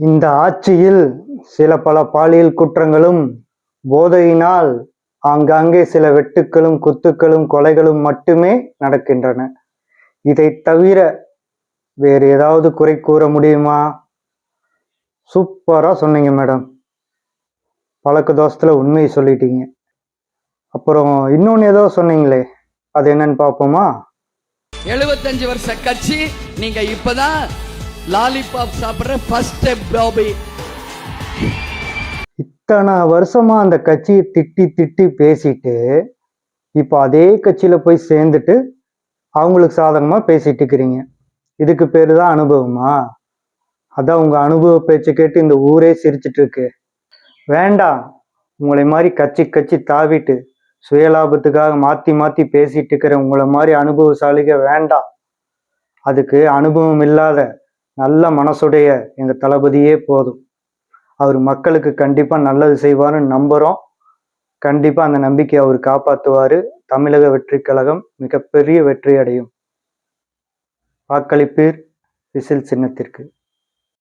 இந்த ஆட்சியில் சில பல பாலியல் குற்றங்களும் போதையினால் ஆங்காங்கே சில வெட்டுக்களும் குத்துக்களும் கொலைகளும் மட்டுமே நடக்கின்றன. இதை தவிர வேறு ஏதாவது குறை கூற முடியுமா? சூப்பரா சொன்னீங்க மேடம். பழக்க தோஷத்துல உண்மையை சொல்லிட்டீங்க. அப்புறம் இன்னொன்னு ஏதோ சொன்னீங்களே, அது என்னன்னு பார்ப்போமா? 75 வருஷ கட்சி, நீங்க இப்பதான் லாலிபாப் சாப்பிடுற ஃபர்ஸ்ட் ஸ்டெப் பாபி. இத்தனை வருஷமா அந்த கட்சியை திட்டி திட்டி பேசிட்டு இப்போ அதே கட்சியில போய் சேர்ந்துட்டு அவங்களுக்கு சாதகமா பேசிட்டு இருக்கிறீங்க. இதுக்கு பேரு தான் அனுபவமா? அதான் உங்க அனுபவ பேச்சு கேட்டு இந்த ஊரே சிரிச்சிட்டு இருக்கு. வேண்டாம், உங்களை மாதிரி கட்சி கட்சி தாவிட்டு சுயலாபத்துக்காக மாத்தி மாத்தி பேசிட்டு இருக்கிற உங்களை மாதிரி அனுபவசாலிக வேண்டாம். அதுக்கு அனுபவம் இல்லாத நல்ல மனசுடைய எங்க தளபதியே போதும். அவர் மக்களுக்கு கண்டிப்பா நல்லது செய்வாருன்னு நம்புறோம். கண்டிப்பா அந்த நம்பிக்கையை அவர் காப்பாற்றுவாரு. தமிழக வெற்றி கழகம் மிகப்பெரிய வெற்றி அடையும். வாக்களிப்பீர் விசில் சின்னத்திற்கு.